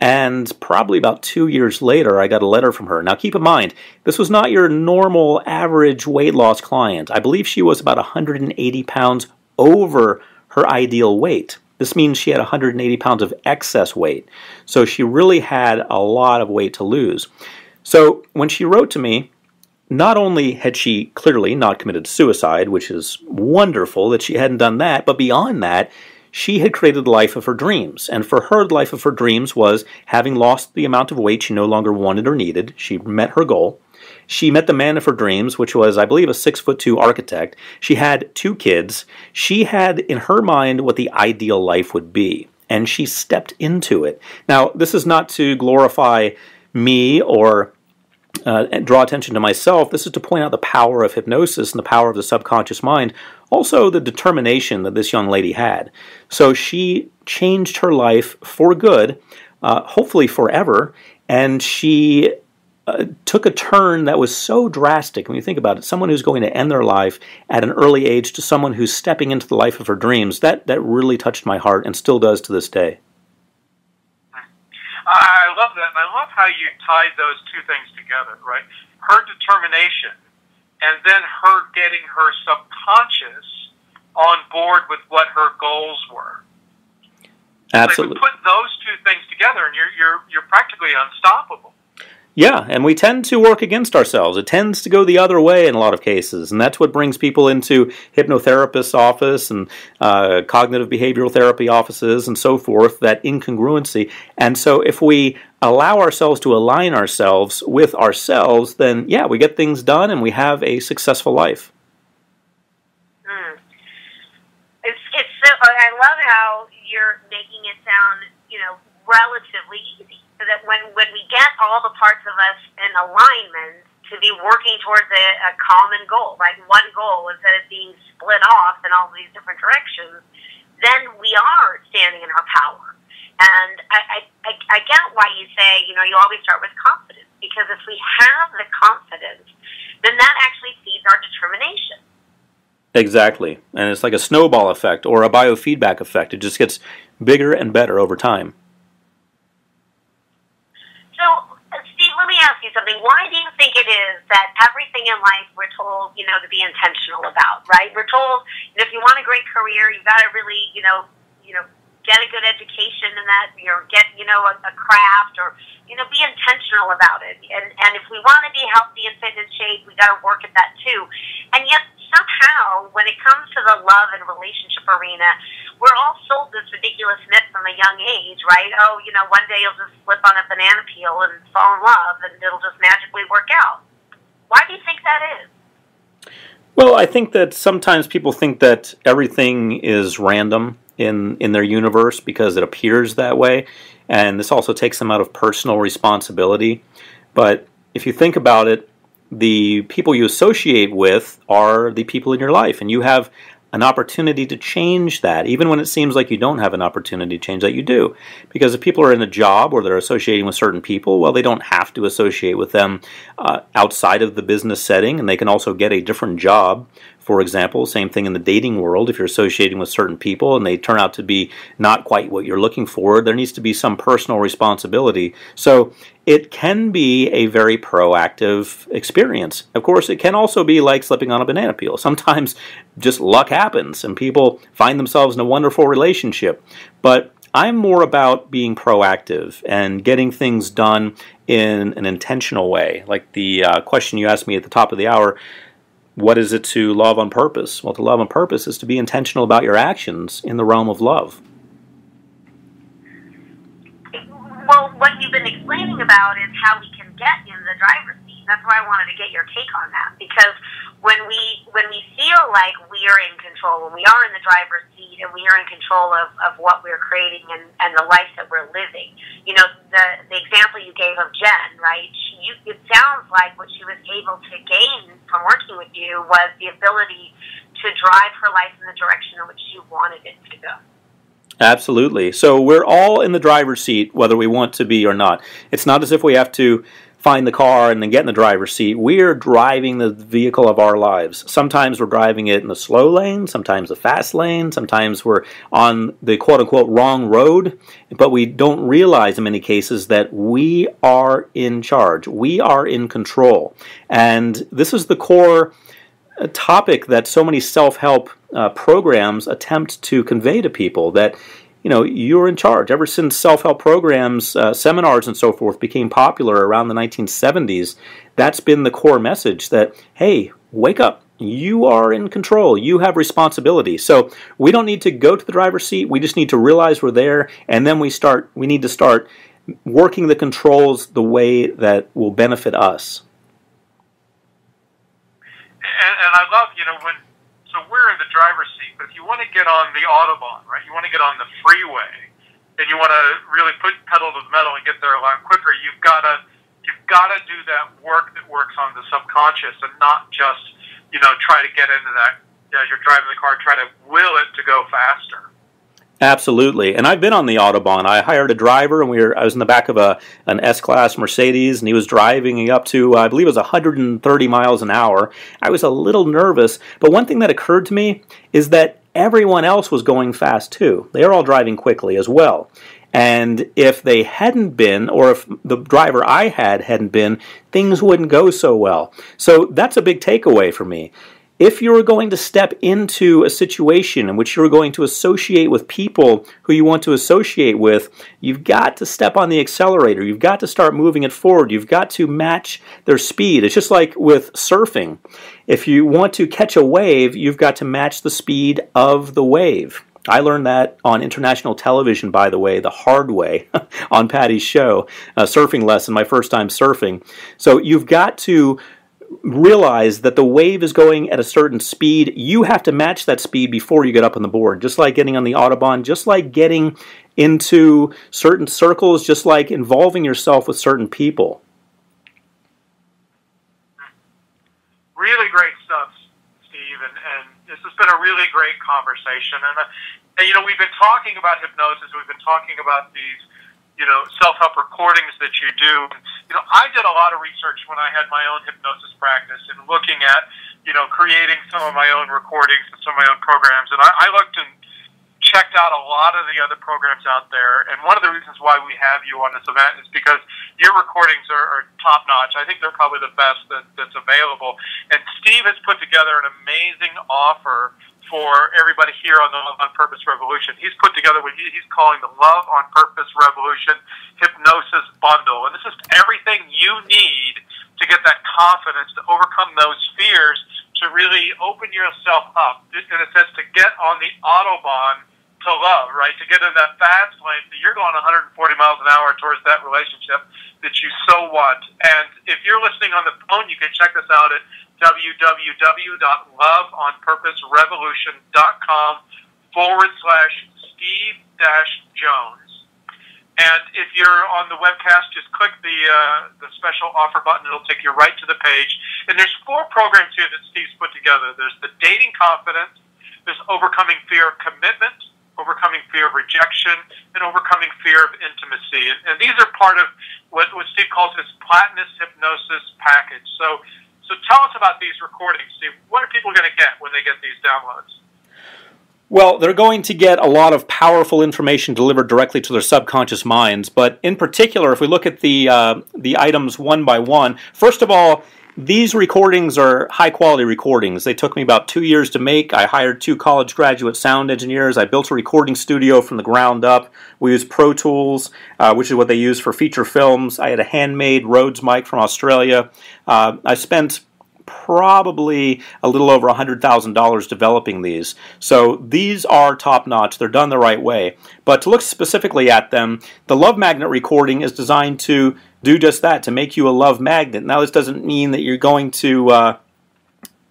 And probably about 2 years later, I got a letter from her. Now, keep in mind, this was not your normal average weight loss client. I believe she was about 180 pounds over her ideal weight. This means she had 180 pounds of excess weight. So she really had a lot of weight to lose. So when she wrote to me, not only had she clearly not committed suicide, which is wonderful that she hadn't done that, but beyond that, she had created the life of her dreams. And for her, the life of her dreams was having lost the amount of weight she no longer wanted or needed. She met her goal. She met the man of her dreams, which was, I believe, a 6'2" architect. She had 2 kids. She had in her mind what the ideal life would be, and she stepped into it. Now, this is not to glorify me or draw attention to myself. This is to point out the power of hypnosis and the power of the subconscious mind, also the determination that this young lady had. So she changed her life for good, hopefully forever, and she took a turn that was so drastic. When you think about it, someone who's going to end their life at an early age to someone who's stepping into the life of her dreams, that really touched my heart and still does to this day. I love that, and I love how you tied those 2 things together, right? Her determination, and then her getting her subconscious on board with what her goals were. Absolutely. Like, put those 2 things together, and you're practically unstoppable. Yeah, and we tend to work against ourselves. It tends to go the other way in a lot of cases, and that's what brings people into hypnotherapist's office and cognitive behavioral therapy offices and so forth, that incongruency. And so if we allow ourselves to align ourselves with ourselves, then, yeah, we get things done and we have a successful life. It's so, I love how you're making it sound, relatively easy. So that when we get all the parts of us in alignment to be working towards a common goal, like one goal instead of being split off in all these different directions, then we are standing in our power. And I get why you say, you always start with confidence, because if we have the confidence, then that actually feeds our determination. Exactly. And it's like a snowball effect or a biofeedback effect. It just gets bigger and better over time. So, Steve, let me ask you something. Why do you think it is that everything in life we're told, to be intentional about, right? We're told, if you want a great career, you've got to really, get a good education in that, get, a craft, or, be intentional about it. And if we want to be healthy and fit in shape, we got to work at that too. And yet, somehow, when it comes to the love and relationship arena, we're all sold this ridiculous myth from a young age, right? Oh, one day you'll just slip on a banana peel and fall in love, and it'll just magically work out. Why do you think that is? Well, I think that sometimes people think that everything is random in their universe because it appears that way, and this also takes them out of personal responsibility. But if you think about it, the people you associate with are the people in your life, and you have an opportunity to change that. Even when it seems like you don't have an opportunity to change that, you do. Because if people are in a job or they're associating with certain people, well, they don't have to associate with them outside of the business setting, and they can also get a different job. For example, same thing in the dating world. If you're associating with certain people and they turn out to be not quite what you're looking for, there needs to be some personal responsibility. So it can be a very proactive experience. Of course, it can also be like slipping on a banana peel. Sometimes just luck happens and people find themselves in a wonderful relationship. But I'm more about being proactive and getting things done in an intentional way. Like the question you asked me at the top of the hour, what is it to love on purpose? Well, to love on purpose is to be intentional about your actions in the realm of love. Well, what you've been explaining about is how we can get in the driver's seat. That's why I wanted to get your take on that, because when we feel like we are in control, when we are in the driver's seat and we are in control of what we're creating and the life that we're living, you know, the example you gave of Jen, right? It sounds like what she was able to gain from working with you was the ability to drive her life in the direction in which she wanted it to go. Absolutely. So we're all in the driver's seat, whether we want to be or not. It's not as if we have to find the car and then get in the driver's seat. We're driving the vehicle of our lives. Sometimes we're driving it in the slow lane, sometimes the fast lane, sometimes we're on the quote-unquote wrong road, but we don't realize in many cases that we are in charge. We are in control. And this is the core topic that so many self-help programs attempt to convey to people, that you know, you're in charge. Ever since self-help programs, seminars and so forth became popular around the 1970s, that's been the core message that, hey, wake up. You are in control. You have responsibility. So we don't need to go to the driver's seat. We just need to realize we're there, and then we need to start working the controls the way that will benefit us. And I love, you know, so we're in the driver's seat, but if you want to get on the Autobahn, right, you want to get on the freeway, and you want to really put pedal to the metal and get there a lot quicker, you've got to do that work that works on the subconscious, and not just, you know, try to get into that, as you're driving the car, try to will it to go faster. Absolutely, and I've been on the Autobahn. I hired a driver, and I was in the back of an S-Class Mercedes, and he was driving up to, I believe it was 130 miles an hour. I was a little nervous, but one thing that occurred to me is that everyone else was going fast too. They were all driving quickly as well. And if they hadn't been, or if the driver I hadn't been, things wouldn't go so well. So that's a big takeaway for me. If you're going to step into a situation in which you're going to associate with people who you want to associate with, you've got to step on the accelerator. You've got to start moving it forward. You've got to match their speed. It's just like with surfing. If you want to catch a wave, you've got to match the speed of the wave. I learned that on international television, by the way, the hard way, on Patty's show, a surfing lesson, my first time surfing. So you've got to realize that the wave is going at a certain speed. You have to match that speed before you get up on the board, just like getting on the Autobahn, just like getting into certain circles, just like involving yourself with certain people. Really great stuff, Steve, and this has been a really great conversation. And you know, we've been talking about hypnosis, we've been talking about these, you know, self-help recordings that you do. You know, I did a lot of research when I had my own hypnosis practice and looking at, you know, creating some of my own recordings and some of my own programs. And I looked and checked out a lot of the other programs out there. And one of the reasons why we have you on this event is because your recordings are top-notch. I think they're probably the best that's available. And Steve has put together an amazing offer for everybody here on the Love on Purpose Revolution. He's put together what he's calling the Love on Purpose Revolution Hypnosis Bundle. And this is everything you need to get that confidence, to overcome those fears, to really open yourself up. In a sense, to get on the Autobahn to love, right? To get in that fast lane, so you're going 140 miles an hour towards that relationship that you so want. And if you're listening on the phone, you can check this out at www.loveonpurposerevolution.com/Steve-Jones. And if you're on the webcast, just click the special offer button. It'll take you right to the page. And there's 4 programs here that Steve's put together. There's the Dating Confidence, there's Overcoming Fear of Commitment, Overcoming Fear of Rejection, and Overcoming Fear of Intimacy. And these are part of what Steve calls his Platinum Hypnosis package. So tell us about these recordings, Steve. What are people going to get when they get these downloads? Well, they're going to get a lot of powerful information delivered directly to their subconscious minds. But in particular, if we look at the items one by one, first of all, these recordings are high-quality recordings. They took me about 2 years to make. I hired 2 college graduate sound engineers. I built a recording studio from the ground up. We used Pro Tools, which is what they use for feature films. I had a handmade Rhodes mic from Australia. I spent probably a little over $100,000 developing these. So these are top-notch. They're done the right way. But to look specifically at them, the Love Magnet recording is designed to do just that, to make you a love magnet. Now, this doesn't mean that you're going to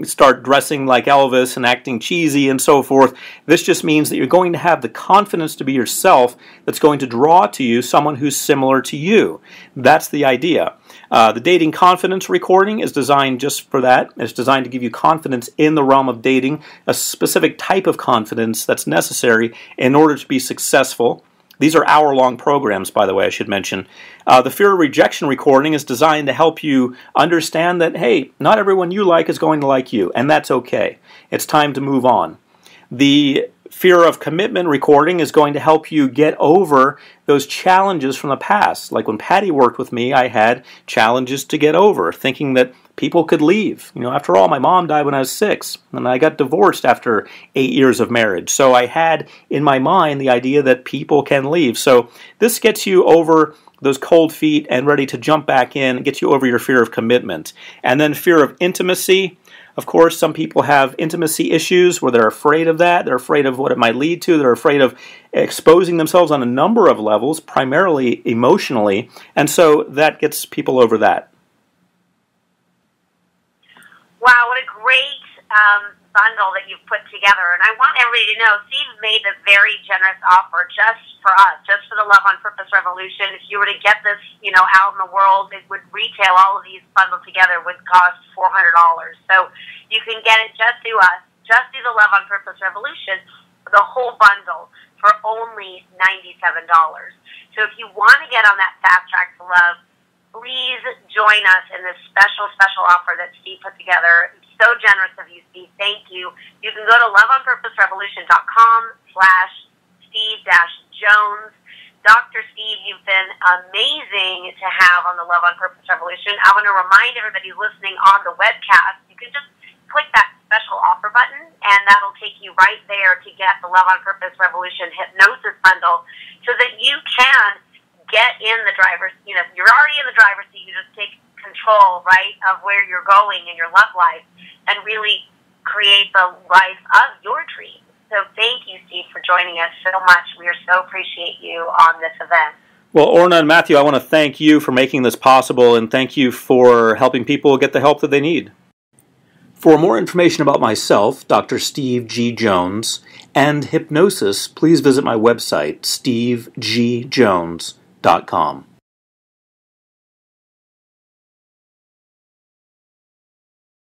start dressing like Elvis and acting cheesy and so forth. This just means that you're going to have the confidence to be yourself that's going to draw to you someone who's similar to you. That's the idea. The dating confidence recording is designed just for that. It's designed to give you confidence in the realm of dating, a specific type of confidence that's necessary in order to be successful. These are hour-long programs, by the way, I should mention. The fear of rejection recording is designed to help you understand that, hey, not everyone you like is going to like you, and that's okay. It's time to move on. The fear of commitment recording is going to help you get over those challenges from the past. Like when Patty worked with me, I had challenges to get over, thinking that people could leave. You know, after all, my mom died when I was 6, and I got divorced after 8 years of marriage. So I had in my mind the idea that people can leave. So this gets you over those cold feet and ready to jump back in. It gets you over your fear of commitment. And then fear of intimacy. Of course, some people have intimacy issues where they're afraid of that. They're afraid of what it might lead to. They're afraid of exposing themselves on a number of levels, primarily emotionally. And so that gets people over that. Wow, what a great bundle that you've put together. And I want everybody to know, Steve made a very generous offer just for us, just for the Love on Purpose Revolution. If you were to get this, you know, out in the world, it would retail, all of these bundled together would cost $400. So you can get it just through us, just through the Love on Purpose Revolution, the whole bundle for only $97. So if you want to get on that fast track to love, please join us in this special, special offer that Steve put together. It's so generous of you, Steve. Thank you. You can go to loveonpurposerevolution.com/Steve-Jones. Dr. Steve, you've been amazing to have on the Love on Purpose Revolution. I want to remind everybody listening on the webcast, you can just click that special offer button, and that'll take you right there to get the Love on Purpose Revolution Hypnosis Bundle so that you can get in the driver's, you know, you're already in the driver's seat, you just take control, right, of where you're going in your love life and really create the life of your dreams. So thank you, Steve, for joining us so much. We so appreciate you on this event. Well, Orna and Matthew, I want to thank you for making this possible, and thank you for helping people get the help that they need. For more information about myself, Dr. Steve G. Jones, and hypnosis, please visit my website, stevegjones.com.